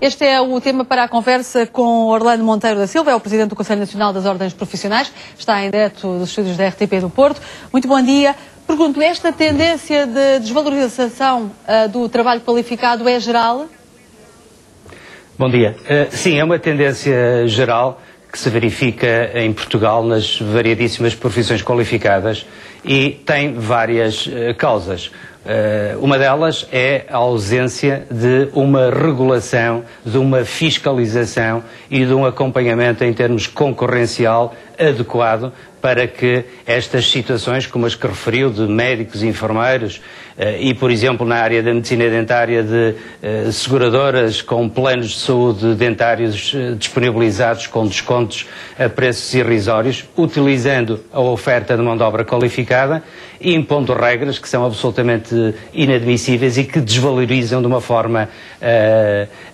Este é o tema para a conversa com Orlando Monteiro da Silva, é o Presidente do Conselho Nacional das Ordens Profissionais, está em direto dos estúdios da RTP do Porto. Muito bom dia. Pergunto, esta tendência de desvalorização do trabalho qualificado é geral? Bom dia. Sim, é uma tendência geral que se verifica em Portugal nas variedíssimas profissões qualificadas e tem várias causas. Uma delas é a ausência de uma regulação, de uma fiscalização e de um acompanhamento em termos concorrencial adequado para que estas situações, como as que referiu, de médicos, enfermeiros e, por exemplo, na área da medicina dentária, de seguradoras com planos de saúde dentários disponibilizados com descontos a preços irrisórios, utilizando a oferta de mão de obra qualificada e impondo regras que são absolutamente inadmissíveis e que desvalorizam de uma forma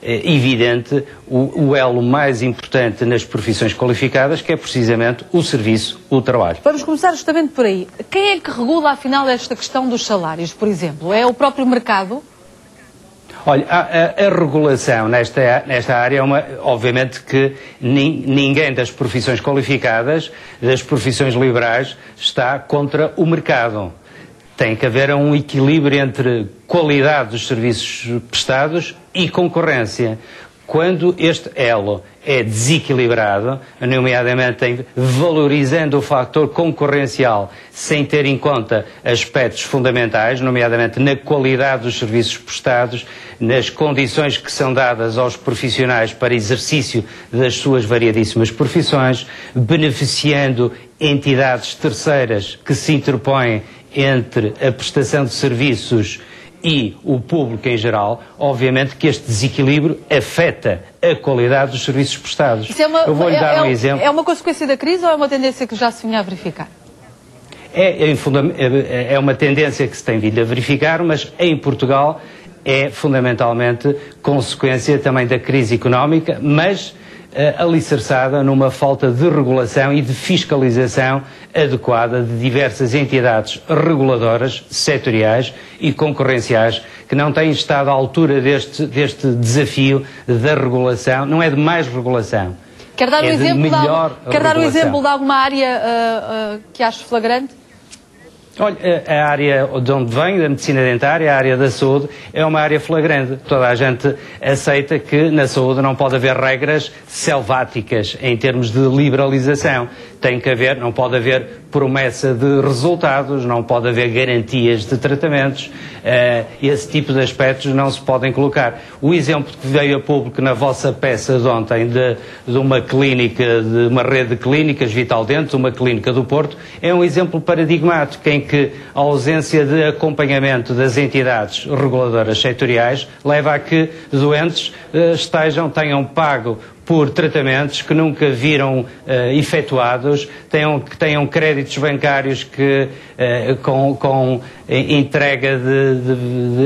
evidente o elo mais importante nas profissões qualificadas, que é precisamente o serviço, o trabalho. Vamos começar justamente por aí. Quem é que regula, afinal, esta questão dos salários, por exemplo? É o próprio mercado? Olha, a regulação nesta área é obviamente que ninguém das profissões qualificadas, das profissões liberais, está contra o mercado. Tem que haver um equilíbrio entre qualidade dos serviços prestados e concorrência. Quando este elo é desequilibrado, nomeadamente valorizando o fator concorrencial sem ter em conta aspectos fundamentais, nomeadamente na qualidade dos serviços prestados, nas condições que são dadas aos profissionais para exercício das suas variadíssimas profissões, beneficiando entidades terceiras que se interpõem entre a prestação de serviços e o público em geral, obviamente que este desequilíbrio afeta a qualidade dos serviços prestados. Eu vou-lhe dar um exemplo. É uma consequência da crise ou é uma tendência que já se vinha a verificar? É uma tendência que se tem vindo a verificar, mas em Portugal é fundamentalmente consequência também da crise económica, mas alicerçada numa falta de regulação e de fiscalização adequada de diversas entidades reguladoras, setoriais e concorrenciais que não têm estado à altura deste desafio da regulação. Não é de mais regulação. Quer dar um exemplo de alguma área que ache flagrante? Olha, a área de onde venho, da medicina dentária, a área da saúde, é uma área flagrante. Toda a gente aceita que na saúde não pode haver regras selváticas em termos de liberalização. Tem que haver, não pode haver promessa de resultados, não pode haver garantias de tratamentos. Esse tipo de aspectos não se podem colocar. O exemplo que veio a público na vossa peça de ontem de uma clínica, de uma rede de clínicas, Vital Dentes, uma clínica do Porto, é um exemplo paradigmático em que a ausência de acompanhamento das entidades reguladoras setoriais leva a que doentes tenham pago por tratamentos que nunca viram efetuados, tenham créditos bancários com entrega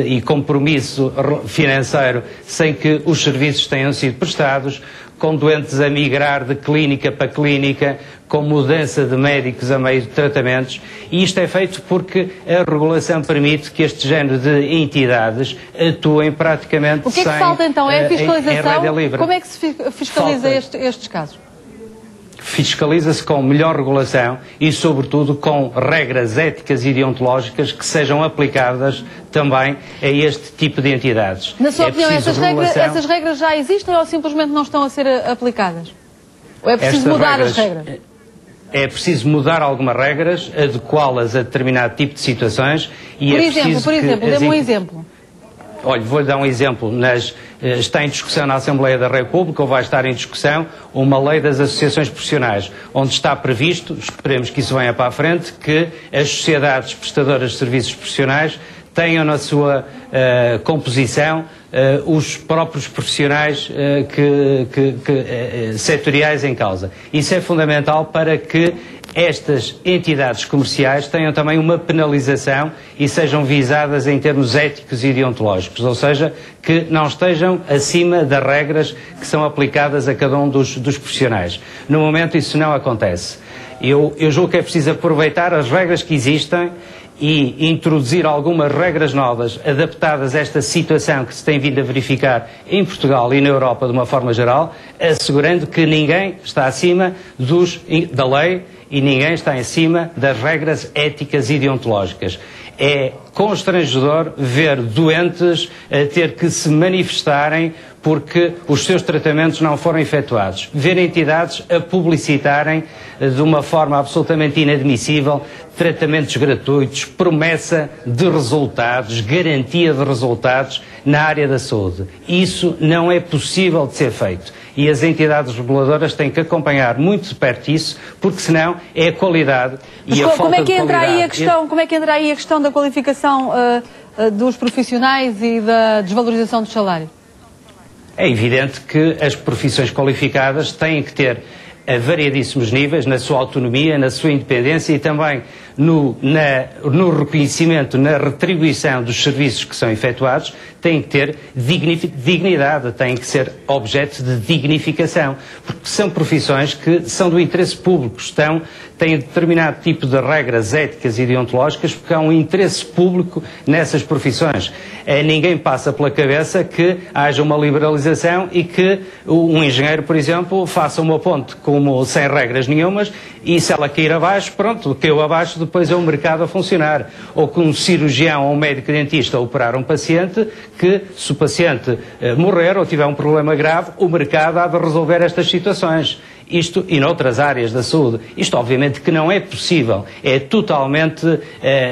e compromisso financeiro sem que os serviços tenham sido prestados, com doentes a migrar de clínica para clínica, com mudança de médicos a meio de tratamentos, e isto é feito porque a regulação permite que este género de entidades atuem praticamente sem... O que é que falta então? É a fiscalização? Em rédea livre. Como é que se fiscaliza estes casos? Fiscaliza-se com melhor regulação e, sobretudo, com regras éticas e deontológicas que sejam aplicadas também a este tipo de entidades. Na sua opinião, essas regras já existem ou simplesmente não estão a ser aplicadas? Ou é preciso mudar as regras? É preciso mudar algumas regras, adequá-las a determinado tipo de situações e Por exemplo, dê-me um exemplo. Olha, vou-lhe dar um exemplo. Está em discussão na Assembleia da República, ou vai estar em discussão, uma lei das associações profissionais, onde está previsto, esperemos que isso venha para a frente, que as sociedades prestadoras de serviços profissionais tenham na sua composição os próprios profissionais setoriais em causa. Isso é fundamental para que estas entidades comerciais tenham também uma penalização e sejam visadas em termos éticos e deontológicos, ou seja, que não estejam acima das regras que são aplicadas a cada um dos profissionais. No momento isso não acontece. Eu julgo que é preciso aproveitar as regras que existem e introduzir algumas regras novas adaptadas a esta situação que se tem vindo a verificar em Portugal e na Europa de uma forma geral, assegurando que ninguém está acima da lei e ninguém está acima das regras éticas e deontológicas. É constrangedor ver doentes a ter que se manifestarem porque os seus tratamentos não foram efetuados. Ver entidades a publicitarem de uma forma absolutamente inadmissível tratamentos gratuitos, promessa de resultados, garantia de resultados na área da saúde. Isso não é possível de ser feito. E as entidades reguladoras têm que acompanhar muito de perto isso, porque senão é a qualidade e a falta de qualidade. Como é que entra aí a questão da qualificação dos profissionais e da desvalorização do salário? É evidente que as profissões qualificadas têm que ter a variadíssimos níveis, na sua autonomia, na sua independência e também no reconhecimento, na retribuição dos serviços que são efetuados, têm que ter dignidade, têm que ser objeto de dignificação, porque são profissões que são do interesse público, têm determinado tipo de regras éticas e deontológicas, porque há um interesse público nessas profissões. Ninguém passa pela cabeça que haja uma liberalização e que um engenheiro, por exemplo, faça uma ponte sem regras nenhumas e se ela cair abaixo, pronto, caiu abaixo, depois é o mercado a funcionar. Ou que um cirurgião ou um médico dentista operar um paciente, que se o paciente morrer ou tiver um problema grave, o mercado há de resolver estas situações. Isto e noutras áreas da saúde. Isto obviamente que não é possível. É totalmente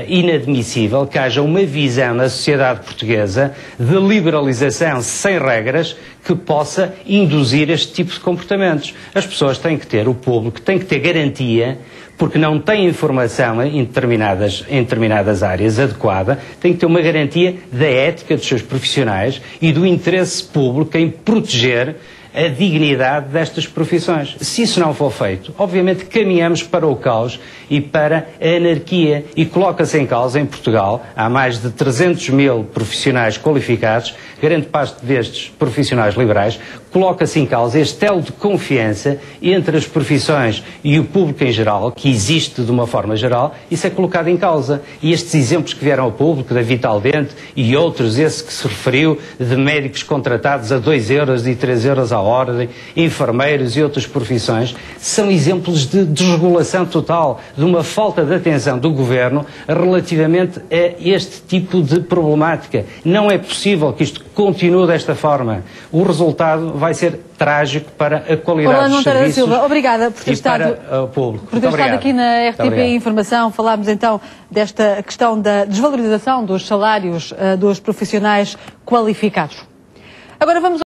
inadmissível que haja uma visão na sociedade portuguesa de liberalização sem regras que possa induzir este tipo de comportamentos. As pessoas têm que ter, o público tem que ter garantia, porque não tem informação em determinadas áreas adequada, tem que ter uma garantia da ética dos seus profissionais e do interesse público em proteger a dignidade destas profissões. Se isso não for feito, obviamente caminhamos para o caos e para a anarquia e coloca-se em causa em Portugal, há mais de 300 mil profissionais qualificados, grande parte destes profissionais liberais, coloca-se em causa este elo de confiança entre as profissões e o público em geral, que existe de uma forma geral, isso é colocado em causa. E estes exemplos que vieram ao público, da Vitaldente e outros, esse que se referiu, de médicos contratados a 2 euros e 3 euros à ordem, enfermeiros e outras profissões, são exemplos de desregulação total, de uma falta de atenção do Governo relativamente a este tipo de problemática. Não é possível que isto continue desta forma. O resultado vai ser trágico para a qualidade dos serviços Silva, obrigada por ter estado, para o público. Por ter estado aqui na RTP Informação. Falámos então desta questão da desvalorização dos salários dos profissionais qualificados. Agora vamos